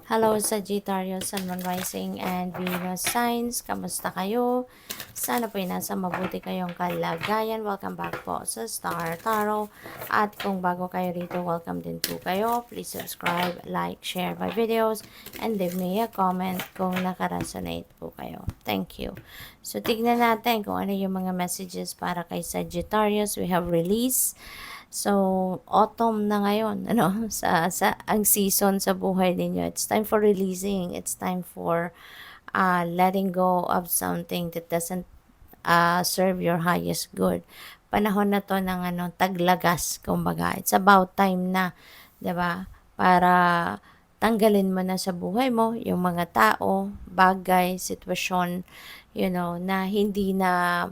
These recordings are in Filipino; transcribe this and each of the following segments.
Hello Sagittarius, Sun, Moon, Rising, and Venus signs. Kamusta kayo? Sana po nasa mabuti kayong kalagayan. Welcome back po sa Star Tarot. At kung bago kayo rito, welcome din po kayo. Please subscribe, like, share my videos, and leave me a comment kung nakaresonate po kayo. Thank you. So, tignan natin kung ano yung mga messages para kay Sagittarius. We have release. So, autumn na ngayon, ano, sa ang season sa buhay ninyo. It's time for releasing. It's time for letting go of something that doesn't serve your highest good. Panahon na to ng ano, taglagas, kumbaga. It's about time na, 'di ba? Para tanggalin mo na sa buhay mo yung mga tao, bagay, sitwasyon, na hindi na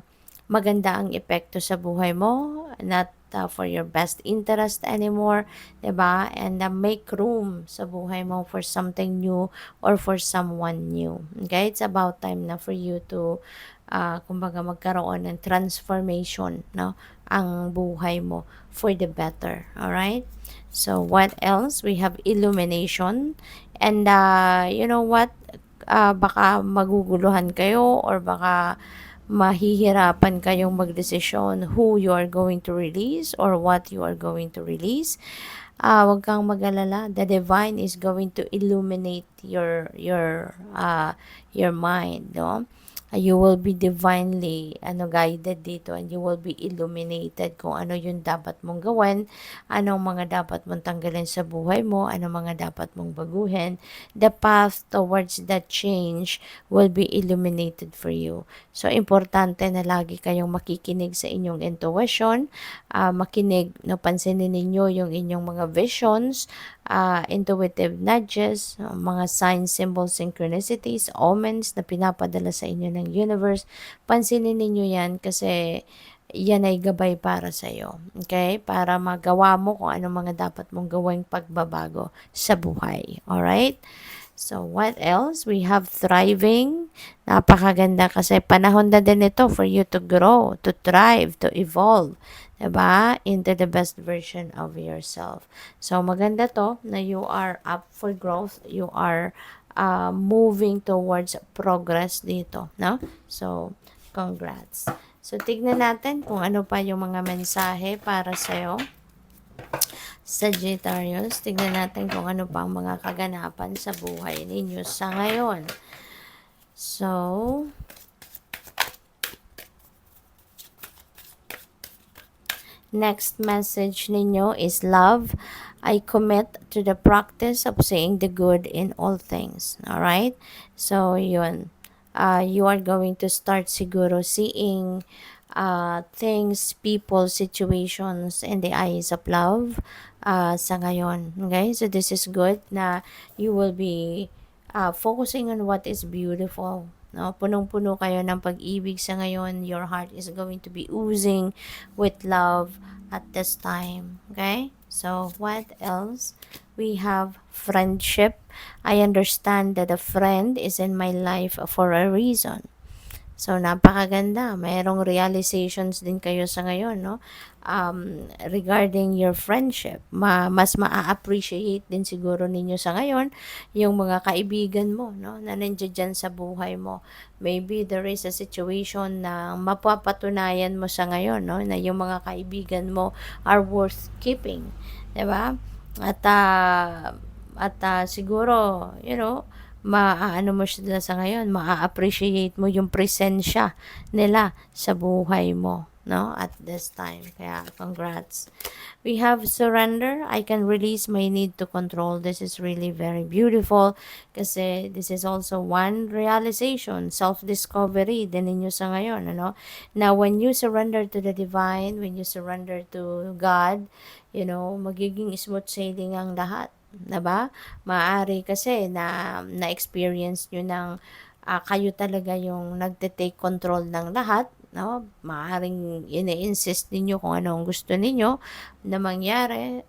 maganda ang epekto sa buhay mo, not for your best interest anymore, 'di ba? And make room sa buhay mo for something new or for someone new. Okay? It's about time na for you to kumbaga magkaroon ng transformation, no? Ang buhay mo for the better. All right? So what else? We have illumination, and you know what? Baka maguguluhan kayo, or baka mahihirapan kayong magdesisyon who you are going to release or what you are going to release. Wag kang mag-alala. The divine is going to illuminate your mind, no? You will be divinely guided dito, and you will be illuminated kung ano yung dapat mong gawin, anong mga dapat mong tanggalin sa buhay mo, anong mga dapat mong baguhin. The path towards that change will be illuminated for you. So, importante na lagi kayong makikinig sa inyong intuition, makinig, no, pansinin ninyo yung inyong mga visions, intuitive nudges, mga signs, symbols, synchronicities, omens na pinapadala sa inyo ng universe. Pansinin ninyo yan kasi yan ay gabay para sa iyo. Okay? Para magawa mo kung anong mga dapat mong gawing pagbabago sa buhay. Alright? So, what else? We have thriving. Napakaganda kasi panahon na din ito for you to grow, to thrive, to evolve. Diba? Into the best version of yourself. So, maganda to na you are up for growth. You are moving towards progress dito. No? So, congrats. So, tignan natin kung ano pa yung mga mensahe para sa'yo. Sagittarius, tignan natin kung ano pa ang mga kaganapan sa buhay ninyo sa ngayon. So, next message ninyo is love. I commit to the practice of seeing the good in all things. Alright? So, yun. You are going to start siguro seeing things, people, situations in the eyes of love sa ngayon. Okay? So, this is good na you will be focusing on what is beautiful. No? Punong-puno kayo ng pag-ibig sa ngayon. Your heart is going to be oozing with love at this time. Okay? So, what else? We have friendship. I understand that a friend is in my life for a reason. So, napakaganda. Mayroong realizations din kayo sa ngayon, no? Regarding your friendship. Mas ma-appreciate din siguro ninyo sa ngayon yung mga kaibigan mo, no? Na nandiyan dyan sa buhay mo. Maybe there is a situation na mapapatunayan mo sa ngayon, no? Na yung mga kaibigan mo are worth keeping. Diba? At siguro, maaano mo sila sa ngayon, maa-appreciate mo yung presensya nila sa buhay mo, no? At this time. Kaya, congrats. We have surrender. I can release my need to control. This is really very beautiful kasi this is also one realization, self-discovery din ninyo sa ngayon, ano? Now, when you surrender to the divine, when you surrender to God, magiging smooth sailing ang lahat. Diba? Maaari kasi na-experience nyo ng kayo talaga yung nagte-take control ng lahat, no? Maaring ini-insist ninyo kung ano ang gusto ninyo na mangyari.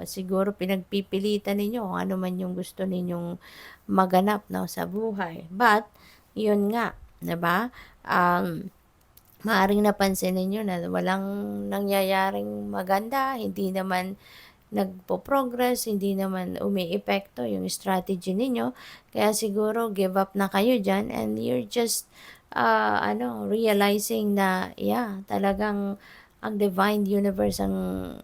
Siguro pinagpipilitan ninyo kung ano man yung gusto ninyong maganap, no, sa buhay. But, yun nga, diba? Maaring napansin ninyo na walang nangyayaring maganda, hindi naman nagpo-progress, hindi naman umiepekto yung strategy ninyo. Kaya siguro give up na kayo diyan and you're just realizing na yeah, talagang ang divine universe ang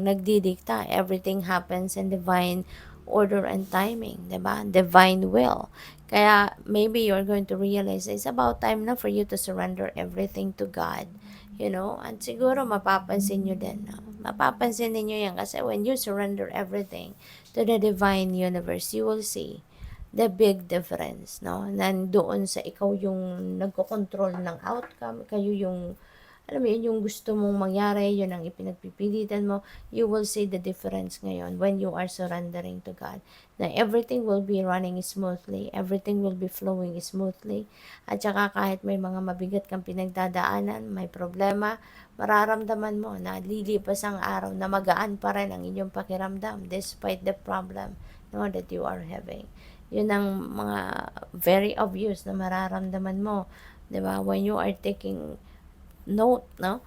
nagdidikta. Everything happens in divine order and timing, 'di ba? Divine will. Kaya maybe you're going to realize it's about time na for you to surrender everything to God. At siguro mapapansin nyo din, no? Mapapansin ninyo yan kasi when you surrender everything to the divine universe, you will see the big difference, no? Nandoon sa ikaw yung nagko-control ng outcome, kayo yung, alam mo yun, yung gusto mong mangyari, yun ang ipinagpipilitan mo, you will see the difference ngayon when you are surrendering to God. Na everything will be running smoothly, everything will be flowing smoothly, at saka kahit may mga mabigat kang pinagdadaanan, may problema, mararamdaman mo na lilipas ang araw na magaan pa rin ang inyong pakiramdam despite the problem, no, that you are having. Yun ang mga very obvious na mararamdaman mo, 'di ba? When you are taking note, no?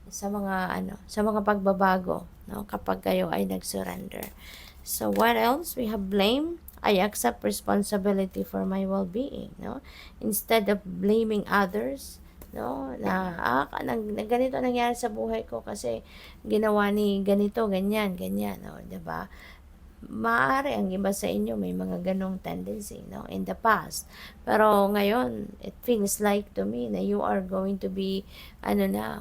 Sa mga pagbabago, no? Kapag kayo ay nag-surrender. So what else? We have blame. I accept responsibility for my well-being, no? Instead of blaming others, no? Na ganito nangyari sa buhay ko kasi ginawa ni ganito, ganyan, ganyan, no? 'Di ba? Maaari ang iba sa inyo may mga ganong tendency, no, in the past. Pero ngayon, it feels like to me na you are going to be,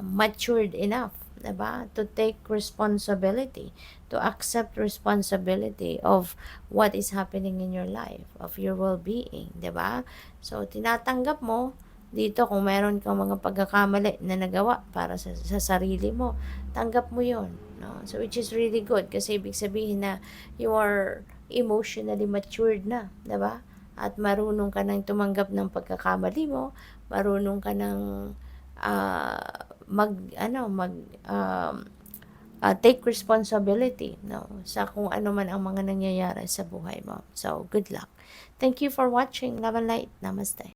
matured enough, diba? To take responsibility, to accept responsibility of what is happening in your life, of your well-being, diba? So, tinatanggap mo dito kung meron kang mga pagkakamali na nagawa para sa sarili mo, tanggap mo yon, no? So which is really good kasi ibig sabihin na you are emotionally matured na, 'di ba? At marunong ka nang tumanggap ng pagkakamali mo, marunong ka nang mag ano mag take responsibility, no, sa kung ano man ang mga nangyayari sa buhay mo. So good luck. Thank you for watching. Love and light. Namaste.